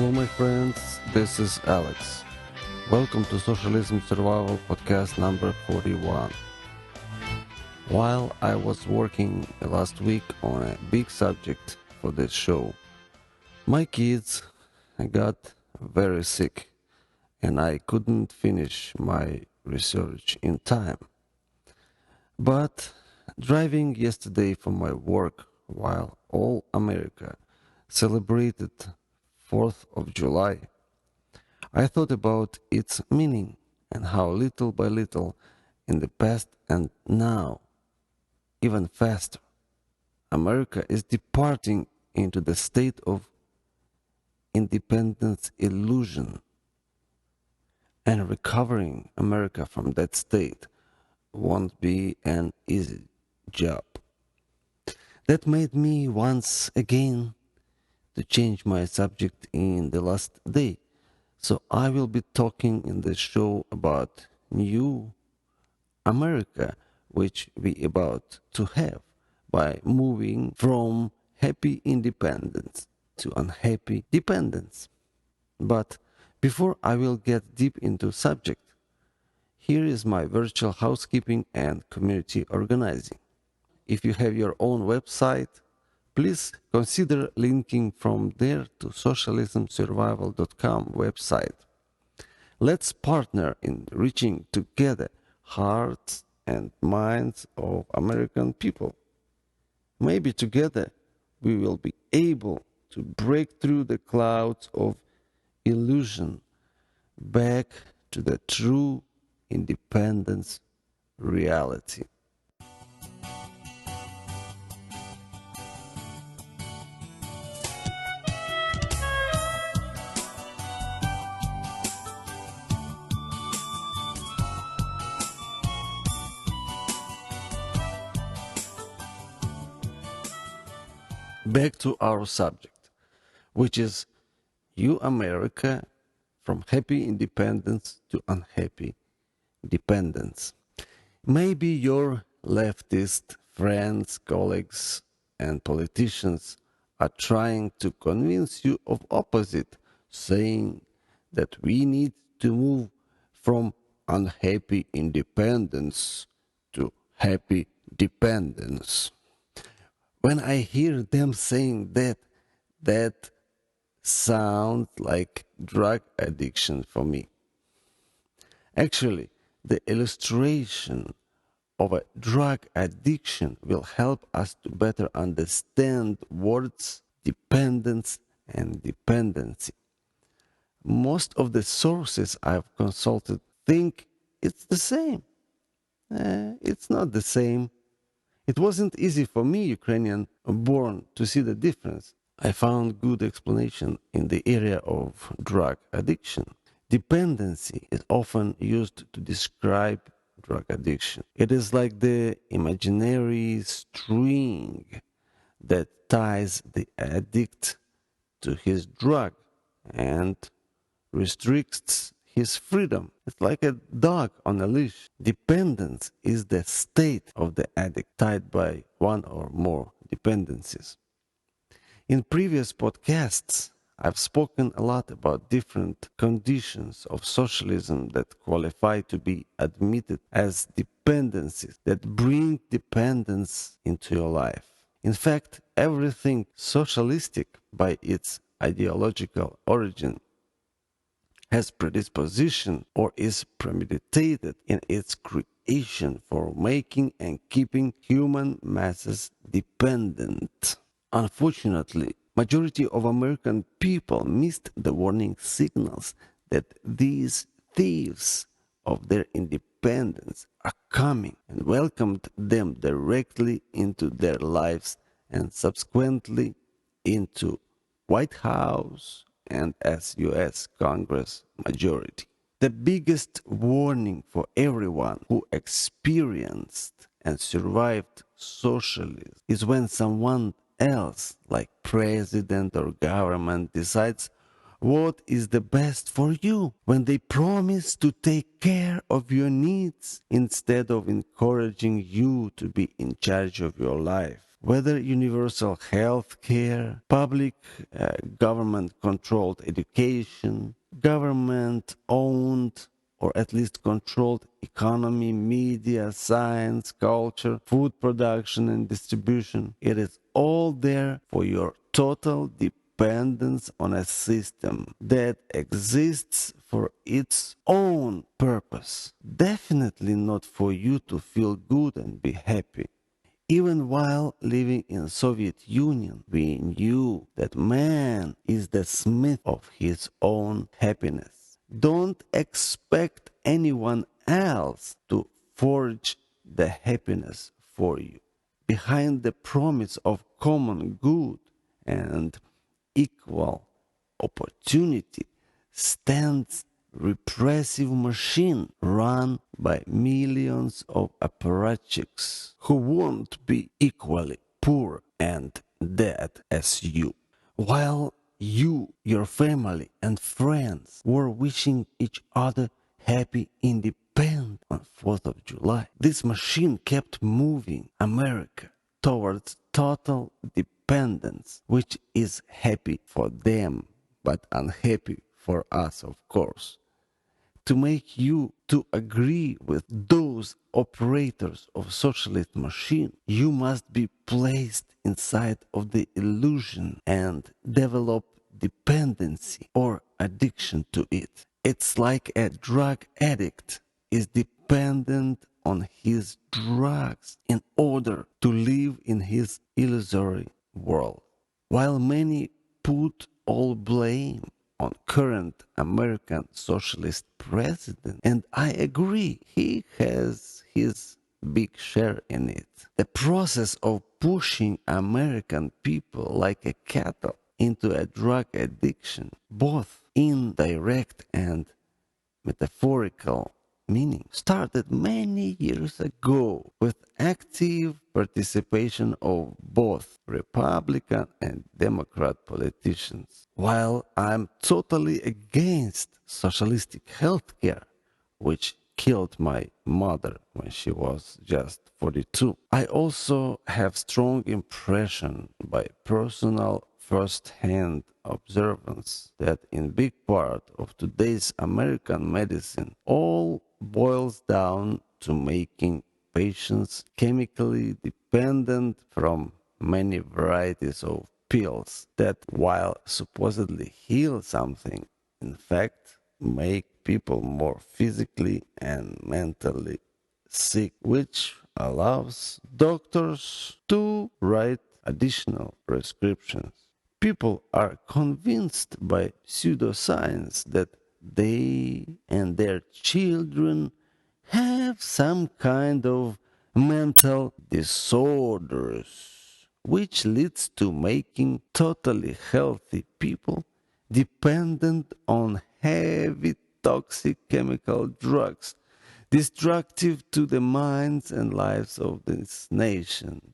Hello, my friends. This is Alex. Welcome to Socialism Survival Podcast number 41. While I was working last week on a big subject for this show, my kids got very sick and I couldn't finish my research in time. But driving yesterday for my work while all America celebrated 4th of July, I thought about its meaning and how little by little in the past and now, even faster, America is departing into the state of independence illusion, and recovering America from that state won't be an easy job. That made me once again to change my subject in the last day. So I will be talking in the show about new America, which we about to have by moving from happy independence to unhappy dependence. But before I will get deep into subject, here is my virtual housekeeping and community organizing. If you have your own website, please consider linking from there to socialismsurvival.com website. Let's partner in reaching together hearts and minds of American people. Maybe together we will be able to break through the clouds of illusion back to the true independence reality. Back to our subject, which is you America from happy independence to unhappy dependence. Maybe your leftist friends, colleagues, and politicians are trying to convince you of opposite, saying that we need to move from unhappy independence to happy dependence. When I hear them saying that sounds like drug addiction for me. Actually, the illustration of a drug addiction will help us to better understand words dependence and dependency. Most of the sources I've consulted think it's the same. It's not the same. It wasn't easy for me, Ukrainian born, to see the difference. I found good explanation in the area of drug addiction. Dependency is often used to describe drug addiction. It is like the imaginary string that ties the addict to his drug and restricts his freedom. It's like a dog on a leash. Dependence is the state of the addict tied by one or more dependencies. In previous podcasts, I've spoken a lot about different conditions of socialism that qualify to be admitted as dependencies that bring dependence into your life. In fact, everything socialistic by its ideological origin has predisposition or is premeditated in its creation for making and keeping human masses dependent. Unfortunately, majority of American people missed the warning signals that these thieves of their independence are coming and welcomed them directly into their lives and subsequently into White House and as U.S. Congress majority. The biggest warning for everyone who experienced and survived socialism is when someone else, like president or government, decides what is the best for you, when they promise to take care of your needs instead of encouraging you to be in charge of your life. Whether universal health care, public government-controlled education, government-owned or at least controlled economy, media, science, culture, food production and distribution, it is all there for your total dependence on a system that exists for its own purpose. Definitely not for you to feel good and be happy. Even while living in Soviet Union, we knew that man is the smith of his own happiness. Don't expect anyone else to forge the happiness for you. Behind the promise of common good and equal opportunity stands repressive machine run by millions of apparatchiks who won't be equally poor and dead as you. While you, your family and friends were wishing each other happy independence on 4th of July, this machine kept moving America towards total dependence, which is happy for them, but unhappy for us, of course. To make you to agree with those operators of socialist machine, you must be placed inside of the illusion and develop dependency or addiction to it. It's like a drug addict is dependent on his drugs in order to live in his illusory world. While many put all blame on current American socialist president, and I agree, he has his big share in it. The process of pushing American people like a cattle into a drug addiction, both indirect and metaphorical meaning, started many years ago with active participation of both Republican and Democrat politicians. While I'm totally against socialistic healthcare, which killed my mother when she was just 42, I also have strong impression by personal first-hand observance that in big part of today's American medicine all boils down to making patients chemically dependent from many varieties of pills that, while supposedly heal something, in fact make people more physically and mentally sick, which allows doctors to write additional prescriptions. People are convinced by pseudoscience that they and their children have some kind of mental disorders, which leads to making totally healthy people dependent on heavy toxic chemical drugs, destructive to the minds and lives of this nation.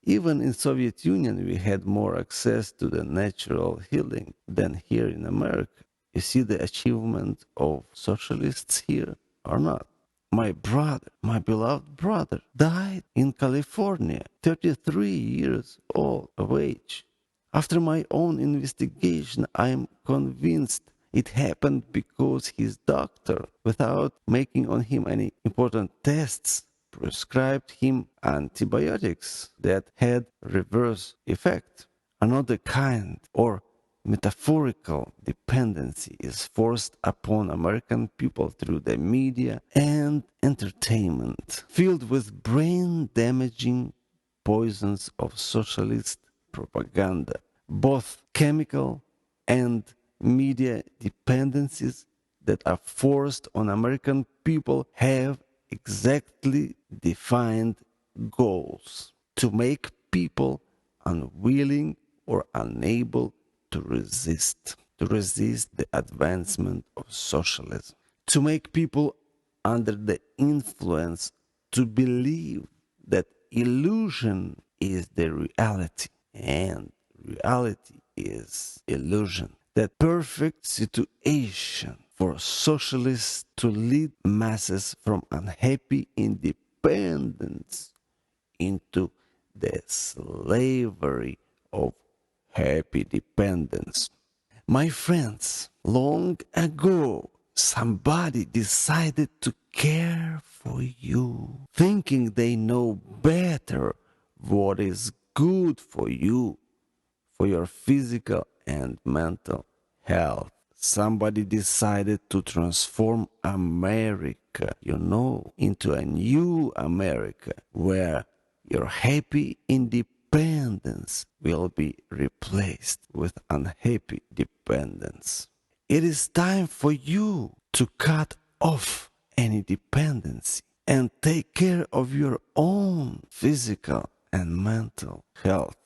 Even in Soviet Union, we had more access to the natural healing than here in America. You see the achievement of socialists here or not? My brother, my beloved brother, died in California, 33 years old of age. After my own investigation, I am convinced it happened because his doctor, without making on him any important tests, prescribed him antibiotics that had reverse effect. Another kind or metaphorical dependency is forced upon American people through the media and entertainment, filled with brain-damaging poisons of socialist propaganda. Both chemical and media dependencies that are forced on American people have exactly defined goals to make people unwilling or unable to resist the advancement of socialism, to make people under the influence to believe that illusion is the reality and reality is illusion. That perfect situation for socialists to lead masses from unhappy independence into the slavery of happy dependence. My friends, long ago, somebody decided to care for you, thinking they know better what is good for you, for your physical and mental health. Somebody decided to transform America, into a new America where your happy independence will be replaced with unhappy dependence. It is time for you to cut off any dependency and take care of your own physical and mental health.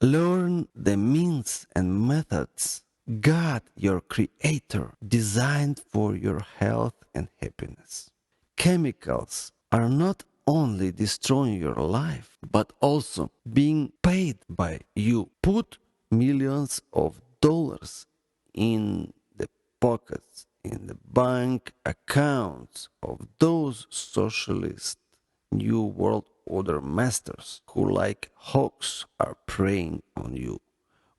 Learn the means and methods God, your creator, designed for your health and happiness. Chemicals are not only destroying your life, but also being paid by you. Put millions of dollars in the pockets, in the bank accounts of those socialist New World Order masters who, like hawks, are preying on you,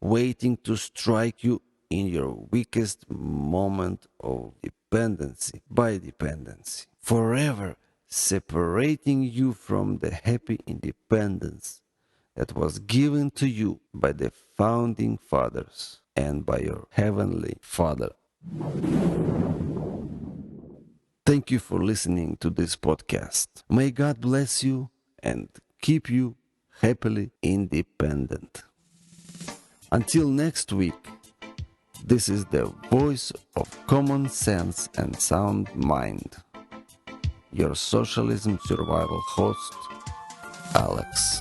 waiting to strike you in your weakest moment of dependency by dependency, forever separating you from the happy independence that was given to you by the founding fathers and by your heavenly Father. Thank you for listening to this podcast. May God bless you and keep you happily independent. Until next week, this is the voice of common sense and sound mind. Your Socialism Survival host, Alex.